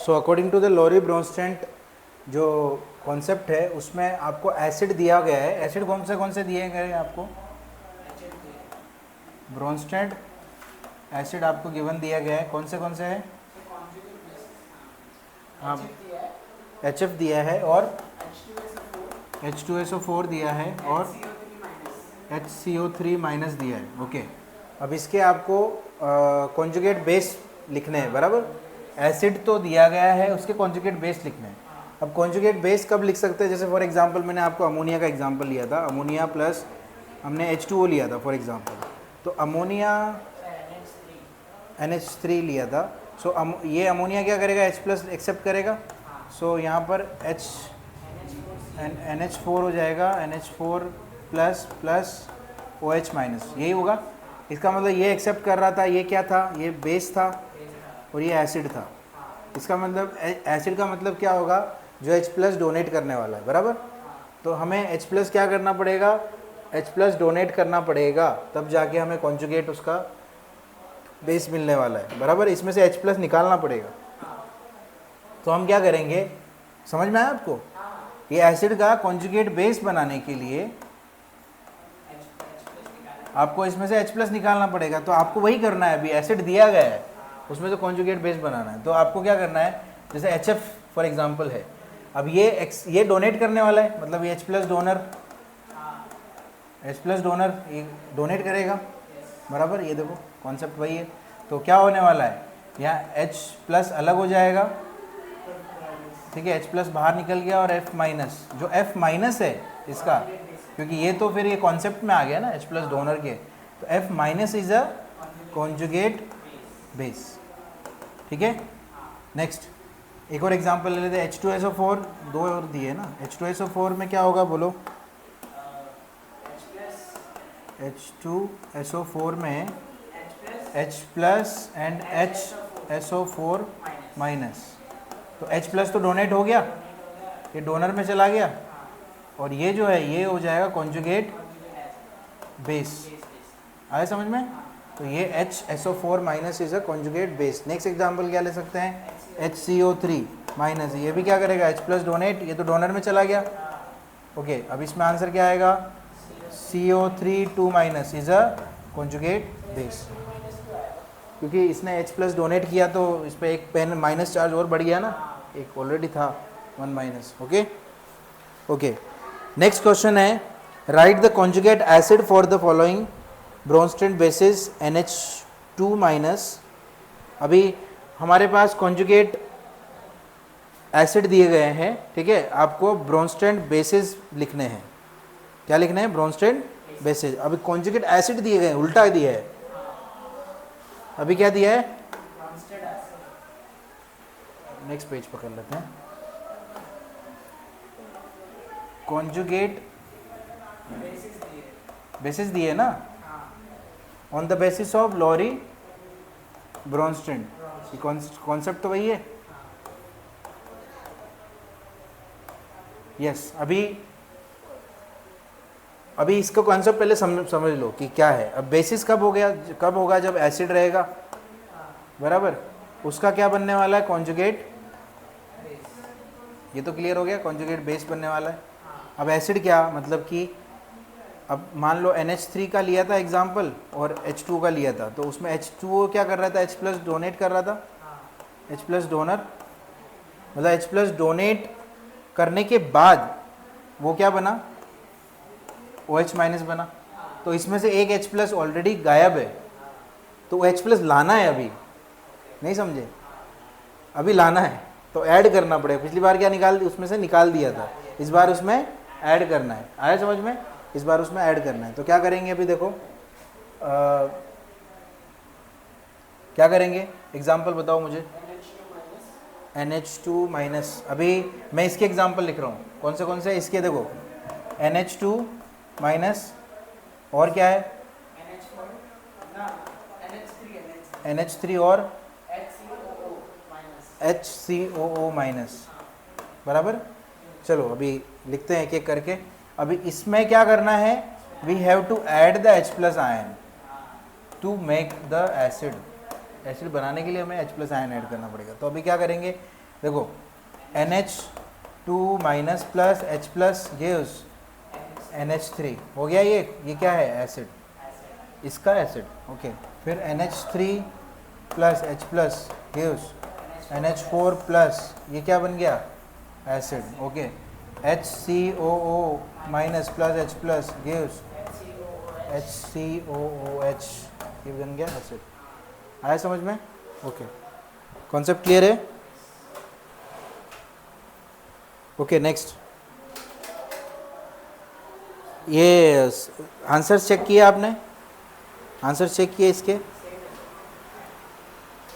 So according to the लोरी ब्रोंस्टेंट जो concept है उसमें आपको एसिड दिया गया है। एसिड कौन से दिए गए हैं आपको? ब्रोंस्टेंट एसिड आपको गिवन दिया गया है, कौन से है? हाँ, HF दिया है और H2SO4 दिया है और HCO3 माइनस दिया है। ओके, अब इसके आपको कॉन्जुगेट बेस लिखने हैं, बराबर। एसिड तो दिया गया है, उसके कॉन्जुगेट बेस लिखने हैं। अब कॉन्जुगेट बेस कब लिख सकते हैं? जैसे फॉर एग्जांपल मैंने आपको अमोनिया का एग्जांपल लिया था, अमोनिया प्लस हमने H2O लिया था फॉर एग्जांपल, तो अमोनिया NH3 लिया था। सो ये अमोनिया क्या करेगा? H प्लस एक्सेप्ट करेगा। सो यहाँ पर NH4 हो जाएगा, NH4 plus plus OH minus, यही होगा। इसका मतलब ये एक्सेप्ट कर रहा था, ये क्या था? ये बेस था और ये एसिड था। इसका मतलब एसिड का मतलब क्या होगा? जो H प्लस डोनेट करने वाला है, बराबर। तो हमें H प्लस क्या करना पड़ेगा? H प्लस डोनेट करना पड़ेगा, तब जाके हमें कॉन्जुगेट उसका बेस मिलने वाला है, बराबर। इसमें से H प्लस निकालना पड़ेगा। तो हम क्या करेंगे, समझ में आया आपको? ये एसिड का कॉन्जुगेट बेस बनाने के लिए आपको इसमें से H प्लस निकालना पड़ेगा। तो आपको वही करना है, अभी एसिड दिया गया है, उसमें से कॉन्जुगेट बेस बनाना है। तो आपको क्या करना है, जैसे HF फॉर एग्जांपल है, अब ये डोनेट करने वाला है, मतलब ये H प्लस डोनर ये डोनेट करेगा, बराबर। ये देखो कॉन्सेप्ट वही है। तो क्या होने वाला है, यहाँ H प्लस अलग हो जाएगा, ठीक है, H प्लस बाहर निकल गया और F माइनस, जो F माइनस है इसका, क्योंकि ये तो फिर ये कॉन्सेप्ट में आ गया ना H प्लस डोनर के, तो F minus is a conjugate base, ठीक है। नेक्स्ट एक और एग्जांपल ले लेते हैं, H2SO4, दो और दिए ना। H2SO4 में क्या होगा बोलो? H2SO4 में H plus and HSO4 minus, तो H प्लस तो डोनेट हो गया, ये डोनर में चला गया, और ये जो है ये हो जाएगा कॉन्जुगेट बेस। आया समझ में? तो ये HSO4 minus is a conjugate base. Next example क्या ले सकते हैं? HCO3 माइनस, ये भी क्या करेगा? H प्लस डोनेट, ये तो डोनर में चला गया। ओके, अब इसमें आंसर क्या आएगा? CO3 2 minus is a conjugate base, क्योंकि इसने H प्लस डोनेट किया तो इस पर एक पेन माइनस चार्ज और बढ़ गया ना, एक ऑलरेडी था 1 minus. Okay okay, next question है, right the conjugate acid for the following Bronsted bases NH2 minus. अभी हमारे पास कॉन्जुगेट एसिड दिए गए हैं, ठीक है, आपको ब्रोंस्टेंट बेसिस लिखने हैं। क्या लिखने हैं? ब्रोंस्टेंट बेसिस। अभी कॉन्जुगेट एसिड दिए गए हैं, उल्टा दिया है। अभी क्या दिया है? नेक्स्ट पेज पकड़ लेते हैं। कॉन्जुगेट बेसिस दिए ना, on the basis of Lowry Bronsted, concept तो वही है। यस, अभी इसका कॉन्सेप्ट पहले समझ लो कि क्या है। अब बेसिस कब होगा? जब एसिड रहेगा, बराबर। उसका क्या बनने वाला है? कॉन्जुगेट। ये तो क्लियर हो गया, कॉन्जुगेट बेस बनने वाला है। अब एसिड क्या मतलब कि, अब मान लो NH3 का लिया था एग्जाम्पल और H2 का लिया था, तो उसमें H2O क्या कर रहा था? H प्लस डोनेट कर रहा था, H प्लस डोनर, मतलब H प्लस डोनेट करने के बाद वो क्या बना? OH माइनस बना। तो इसमें से एक H प्लस ऑलरेडी गायब है, तो H प्लस लाना है, अभी नहीं समझे? अभी लाना है तो ऐड करना पड़ेगा। पिछली बार क्या उसमें से निकाल दिया था, इस बार उसमें ऐड करना है। आया समझ में? इस बार उसमें ऐड करना है। तो क्या करेंगे अभी देखो, क्या करेंगे? एग्जाम्पल बताओ मुझे। NH2 माइनस, अभी मैं इसके एग्जाम्पल लिख रहा हूँ। कौन से इसके? देखो NH2 माइनस, और क्या है? NH3 और HCOO माइनस, बराबर। चलो अभी लिखते हैं एक एक करके। अभी इसमें क्या करना है? We have to add the H plus ion to make the acid. Acid बनाने के लिए हमें H प्लस आयन ऐड करना पड़ेगा। तो अभी क्या करेंगे? देखो NH2 minus plus H plus gives NH3 हो गया। ये क्या है? एसिड, इसका एसिड। ओके, फिर NH3 plus H plus gives NH4 plus, ये क्या बन गया? Acid. Okay, HCOO minus plus H plus gives HCOOH, ये बन गया एसिड। आया समझ में? ओके, कॉन्सेप्ट क्लियर है? Okay, next. ये आंसर चेक किया आपने? आंसर चेक किए इसके?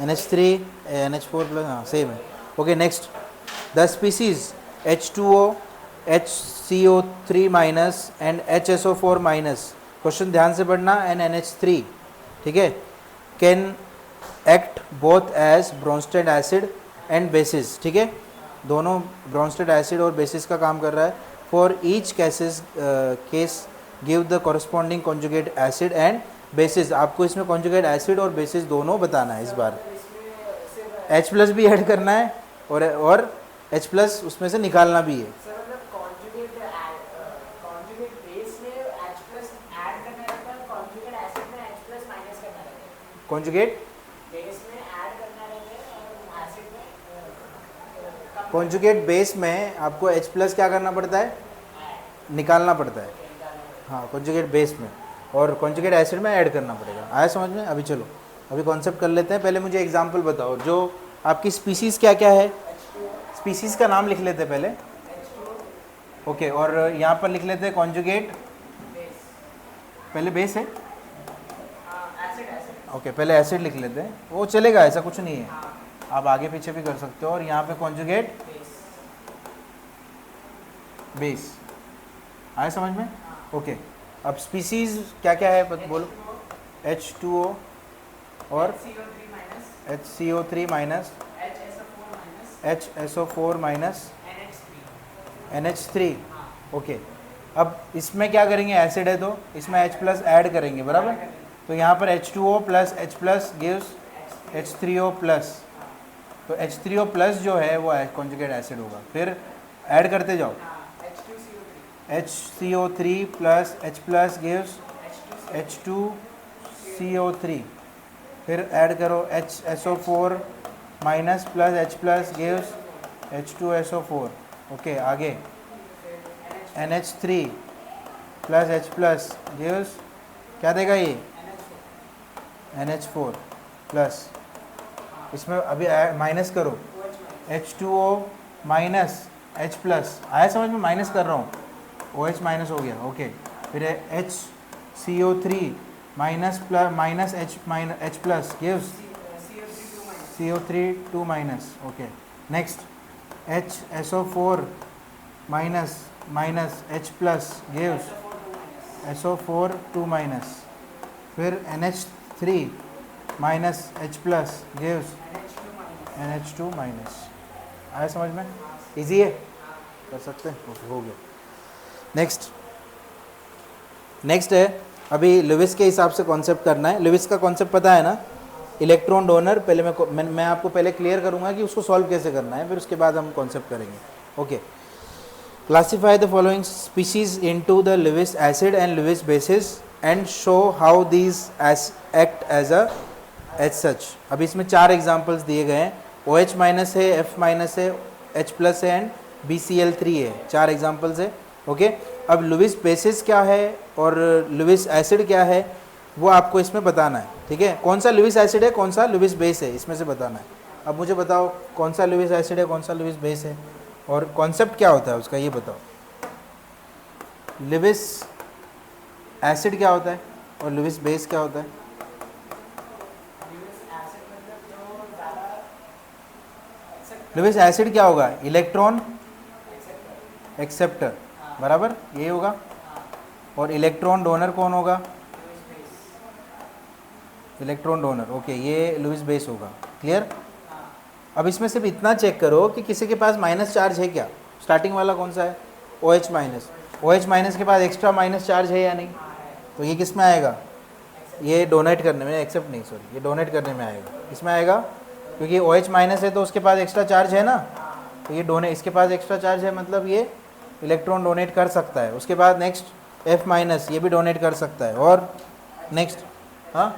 NH3 NH4 प्लस, हाँ सेम है। Okay, next. The species H2O HCO3 minus and HSO4 minus, question ध्यान से पढ़ना, एंड NH3, ठीक है, can act both as Bronsted acid and bases, ठीक है, दोनों ब्रोंस्टेड एसिड और बेसिस का काम कर रहा है। For each case give the corresponding conjugate acid and basis. आपको इसमें कॉन्जुगेट एसिड और बेसिस दोनों बताना है इस बार। H प्लस भी ऐड करना है और H प्लस उसमें से निकालना भी है। कॉन्जुगेट कॉन्जुगेट बेस में आपको H प्लस क्या करना पड़ता है? निकालना पड़ता है। हाँ, कॉन्जुगेट बेस में, और कॉन्जुगेट एसिड में ऐड करना पड़ेगा। आया समझ में? अभी चलो, अभी कॉन्सेप्ट कर लेते हैं। पहले मुझे एग्जांपल बताओ, जो आपकी स्पीसीज़ क्या क्या है? स्पीसीज़ का नाम लिख लेते हैं पहले। ओके, और यहाँ पर लिख लेते हैं कॉन्जुगेट, पहले बेस है। ओके, पहले एसिड लिख लेते हैं, वो चलेगा, ऐसा कुछ नहीं है, आप आगे पीछे भी कर सकते हो। और यहाँ पे कॉन्जुगेट बेस। आया समझ में? ओके, अब स्पीसीज क्या क्या है बोलो? H2O और HCO3 minus HSO4 minus NH3। Okay, अब इसमें क्या करेंगे? एसिड है तो इसमें H प्लस ऐड करेंगे, बराबर। तो यहाँ पर H2O plus H plus gives H3O plus, तो H3O प्लस जो है वो कॉन्जुगेट एसिड होगा। फिर ऐड करते जाओ, HCO3 plus H plus gives H2CO3, फिर ऐड करो HSO4 minus plus H plus gives H2SO4। Okay, आगे NH3 plus H plus gives, क्या देगा ये? NH4 प्लस, इसमें अभी माइनस करो, H2O माइनस H प्लस। आया समझ में? माइनस कर रहा हूँ, OH माइनस हो गया। ओके, फिर HCO3 minus plus minus H plus gives CO3 2 minus. Okay, next HSO4 minus minus H plus gives SO4 2 minus. फिर NH3 minus H plus gives NH2 minus. आया समझ में? इजी है, कर सकते हैं। ओके, हो गया। नेक्स्ट है, अभी लुइस के हिसाब से कॉन्सेप्ट करना है। लुइस का कॉन्सेप्ट पता है ना? Electron donor. पहले मैं आपको पहले क्लियर करूंगा कि उसको सॉल्व कैसे करना है, फिर उसके बाद हम कॉन्सेप्ट करेंगे। Okay, classify the following species into the Lewis acid and Lewis bases and show how these act as a as such. अभी इसमें 4 एग्जाम्पल्स दिए गए हैं। OH माइनस है, F माइनस है, H प्लस है एंड BCl3 है। 4 एग्जाम्पल्स है। ओके, अब लुइस बेसिस क्या है और लुइस एसिड क्या है वो आपको इसमें बताना है, ठीक है। कौन सा लुइस एसिड है, कौन सा लुइस बेस है, इसमें से बताना है। अब मुझे बताओ कौन सा लुइस एसिड है, कौन सा लुइस बेस है, और कॉन्सेप्ट क्या होता है उसका, ये बताओ। लुइस एसिड क्या होता है और लुइस बेस क्या होता है? लुइस एसिड क्या होगा? इलेक्ट्रॉन एक्सेप्टर, बराबर, यही होगा। और इलेक्ट्रॉन डोनर कौन होगा? Electron donor. ओके, ये लुइस बेस होगा। क्लियर? अब इसमें सिर्फ इतना चेक करो कि किसी के पास माइनस चार्ज है क्या। स्टार्टिंग वाला कौन सा है? OH minus. OH माइनस के पास एक्स्ट्रा माइनस चार्ज है या नहीं? तो ये किस में आएगा? ये डोनेट करने में, एक्सेप्ट नहीं, सॉरी, ये डोनेट करने में आएगा। किस में आएगा? क्योंकि OH माइनस है तो उसके पास एक्स्ट्रा चार्ज है ना, तो ये डोनेट, इसके पास एक्स्ट्रा चार्ज है मतलब ये इलेक्ट्रॉन डोनेट कर सकता है। उसके बाद नेक्स्ट F माइनस, ये भी डोनेट कर सकता है। और नेक्स्ट हाँ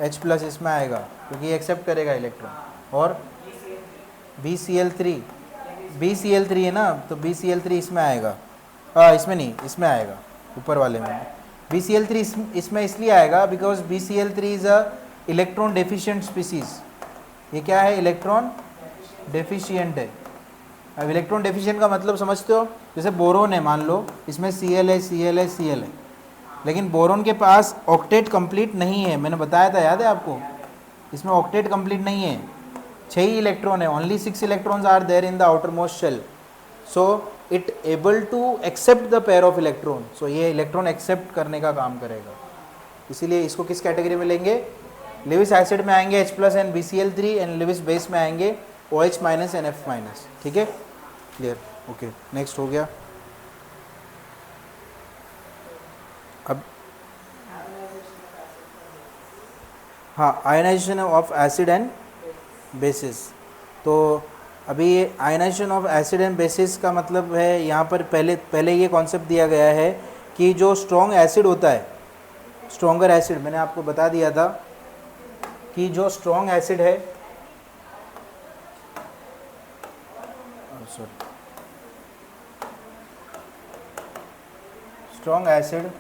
H प्लस इसमें आएगा क्योंकि ये एक्सेप्ट करेगा इलेक्ट्रॉन। और BCl3, BCl3 है ना, तो BCl3 इसमें आएगा, हाँ इसमें नहीं, इसमें आएगा ऊपर वाले में। BCl3 इसमें इसलिए आएगा because BCl3 is a electron deficient species. ये क्या है? इलेक्ट्रॉन डेफिशिएंट है। अब इलेक्ट्रॉन डेफिशिएंट का मतलब समझते हो? जैसे बोरोन है, मान लो इसमें Cl है, Cl है, Cl है, लेकिन बोरोन के पास ऑक्टेट कंप्लीट नहीं है। मैंने बताया था, याद है आपको? इसमें ऑक्टेट कंप्लीट नहीं है, 6 ही इलेक्ट्रॉन है, only 6 electrons are there in the outer most shell, so it able to accept the pair of electron. So ये इलेक्ट्रॉन एक्सेप्ट करने का काम करेगा, इसीलिए इसको किस कैटेगरी में लेंगे? लेविस एसिड में आएंगे H plus and BCl3, and Lewis base में आएंगे OH minus and F minus. ठीक है, क्लियर? ओके, नेक्स्ट हो गया। अब हाँ, ionisation of acid and bases. तो अभी ये ionisation of acid and bases का मतलब है, यहाँ पर पहले ये कॉन्सेप्ट दिया गया है कि जो स्ट्रॉन्ग एसिड होता है, स्ट्रॉन्गर एसिड, मैंने आपको बता दिया था कि जो स्ट्रॉन्ग एसिड है, strong acid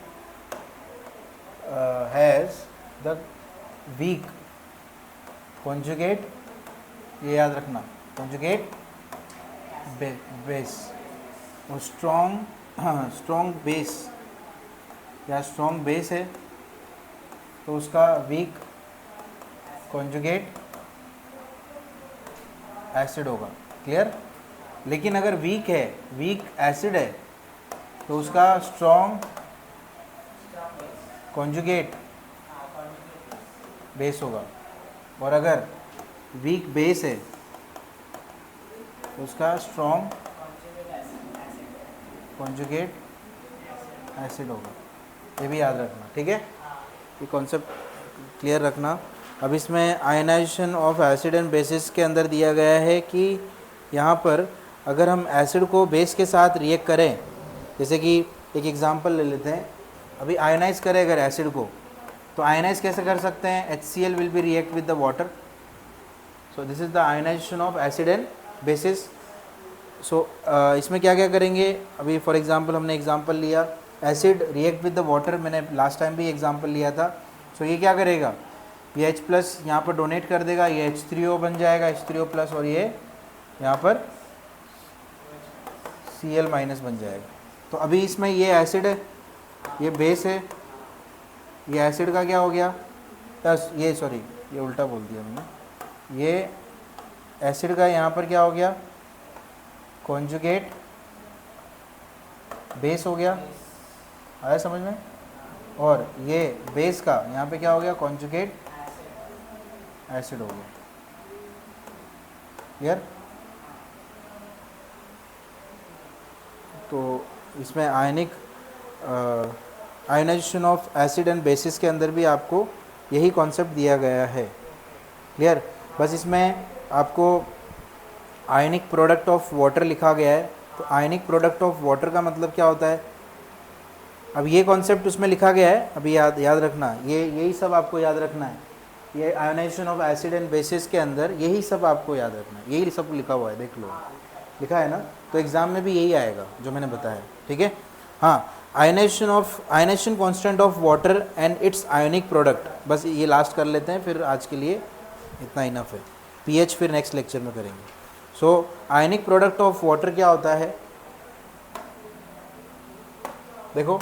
has the weak conjugate, ये याद रखना, कॉन्जुगेट बेस। और स्ट्रॉन्ग बेस या स्ट्रॉन्ग बेस है तो उसका वीक कॉन्जुगेट एसिड होगा। क्लियर? लेकिन अगर वीक है, वीक एसिड है, तो उसका स्ट्रॉन्ग कॉन्जुगेट बेस होगा। और अगर वीक बेस है तो उसका स्ट्रॉन्ग कॉन्जुगेट एसिड होगा। ये भी याद रखना, ठीक है? ये कॉन्सेप्ट क्लियर रखना। अब इसमें ionisation of acid and bases के अंदर दिया गया है कि यहाँ पर अगर हम एसिड को बेस के साथ रिएक्ट करें, जैसे कि एक एग्जांपल ले लेते हैं, अभी आयनाइज करें अगर एसिड को, तो आयनाइज कैसे कर सकते हैं? HCl will be react with the water, so this is the ionization of acid and bases. So इसमें क्या क्या करेंगे? अभी फॉर एग्जांपल हमने एग्जांपल लिया acid react with the water, मैंने लास्ट टाइम भी एग्जांपल लिया था। सो ये क्या करेगा? ये H प्लस यहाँ पर डोनेट कर देगा, ये H3O बन जाएगा, H3O प्लस, और ये यहाँ पर Cl माइनस बन जाएगा। तो अभी इसमें ये एसिड है, ये बेस है, ये एसिड का क्या हो गया? ये सॉरी, ये उल्टा बोल दिया मैंने, ये एसिड का यहाँ पर क्या हो गया? कॉन्जुगेट बेस हो गया, आया समझ में? और ये बेस का यहाँ पे क्या हो गया? कॉन्जुगेट एसिड हो गया। क्लियर? तो इसमें ionisation of acid and bases के अंदर भी आपको यही कॉन्सेप्ट दिया गया है। क्लियर? बस इसमें आपको आयनिक प्रोडक्ट ऑफ वाटर लिखा गया है। तो आयनिक प्रोडक्ट ऑफ वाटर का मतलब क्या होता है? अब ये कॉन्सेप्ट उसमें लिखा गया है, अभी याद रखना, यही सब आपको याद रखना है। ये ionisation of acid and bases के अंदर यही सब आपको याद रखना है, यही सब लिखा हुआ है, देख लो, लिखा है ना? तो एग्ज़ाम में भी यही आएगा जो मैंने बताया, ठीक है? हाँ, ionisation constant of water and its ionic product, बस ये लास्ट कर लेते हैं, फिर आज के लिए इतना इनफ है। पीएच फिर नेक्स्ट लेक्चर में करेंगे। सो आयोनिक प्रोडक्ट ऑफ वाटर क्या होता है? देखो,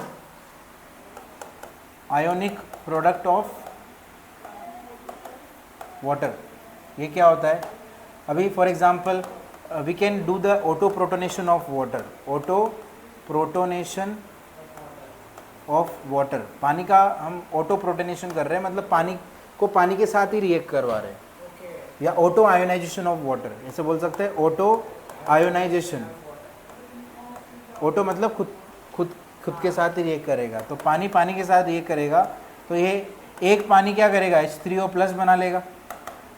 आयोनिक प्रोडक्ट ऑफ वाटर ये क्या होता है? अभी for example we can do the auto protonation of water. Auto protonation of water, पानी का हम ऑटो प्रोटोनेशन कर रहे हैं, मतलब पानी को पानी के साथ ही रिएक्ट करवा रहे हैं, या ऑटो आयोनाइजेशन ऑफ वाटर ऐसे बोल सकते हैं। ऑटो आयोनाइजेशन, ऑटो मतलब खुद के साथ ही रिएक्ट करेगा, तो पानी के साथ रिएक्ट करेगा, तो ये एक पानी क्या करेगा? H3O प्लस बना लेगा,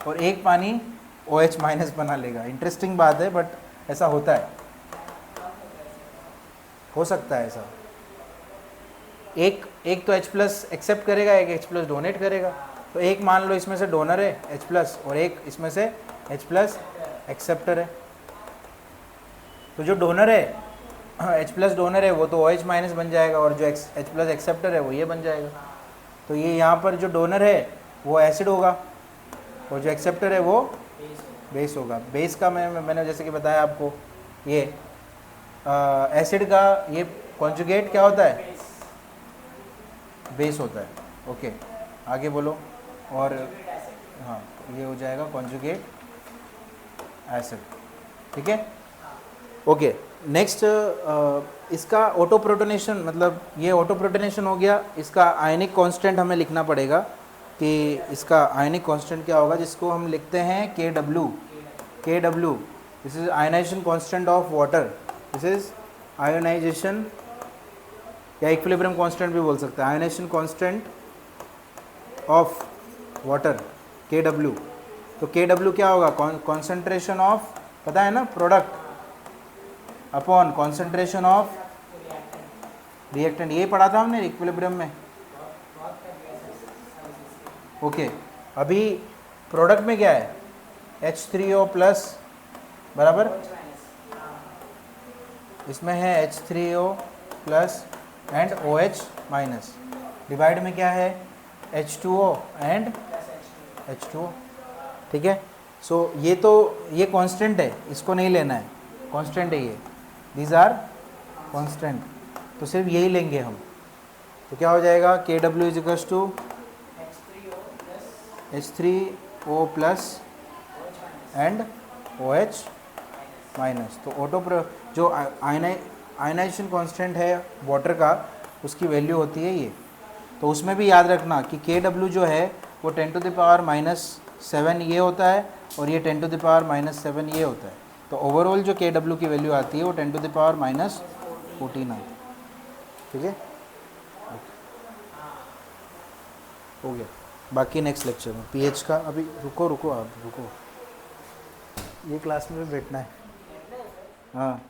और एक पानी OH माइनस बना लेगा। इंटरेस्टिंग बात है, बट ऐसा होता है, हो सकता है ऐसा। एक तो H प्लस एक्सेप्ट करेगा, एक H प्लस डोनेट करेगा। तो एक मान लो इसमें से डोनर है H प्लस, और एक इसमें से H प्लस एक्सेप्टर है। तो जो डोनर है H प्लस डोनर है वो तो OH माइनस बन जाएगा, और जो H प्लस एक्सेप्टर है वो ये बन जाएगा। तो ये यहाँ पर जो डोनर है वो एसिड होगा, और जो एक्सेप्टर है वो बेस होगा। बेस का मैंने जैसे कि बताया आपको, ये एसिड का ये कॉन्जुगेट क्या होता है, बेस होता है। ओके, आगे बोलो। और हाँ, ये हो जाएगा कॉन्जुगेट एसिड, ठीक है। ओके, नेक्स्ट इसका ऑटो प्रोटोनेशन, मतलब ये ऑटो प्रोटोनेशन हो गया। इसका आयनिक कांस्टेंट हमें लिखना पड़ेगा कि इसका आयनिक कांस्टेंट क्या होगा, जिसको हम लिखते हैं KW। This is ionization constant of water, this is ionization या इक्विलिब्रियम कांस्टेंट भी बोल सकते हैं, ionization constant of water KW। तो KW क्या होगा, कॉन्सेंट्रेशन ऑफ, पता है ना, product upon concentration of reactant. ये पढ़ा था हमने इक्विलिब्रियम में। ओके, अभी प्रोडक्ट में क्या है, H3O प्लस बराबर, इसमें है H3O plus and OH minus, divide में क्या है H2O एंड H2O, ठीक है। सो ये तो ये कांस्टेंट है, इसको नहीं लेना है, कांस्टेंट है ये, दीज आर कांस्टेंट, तो सिर्फ यही लेंगे हम। तो क्या हो जाएगा, KW is equals to H3O plus and OH minus. तो जो आयनाइजेशन कांस्टेंट है वाटर का, उसकी वैल्यू होती है ये। तो उसमें भी याद रखना कि KW जो है वो 10⁻⁻7 ये होता है, और ये 10⁻⁻7 ये होता है। तो ओवरऑल जो KW की वैल्यू आती है वो 10⁻⁻14 आती है, ठीक है। हो गया, बाकी नेक्स्ट लेक्चर में pH का। अभी रुको आप रुको, ये क्लास में भी बैठना है। हाँ।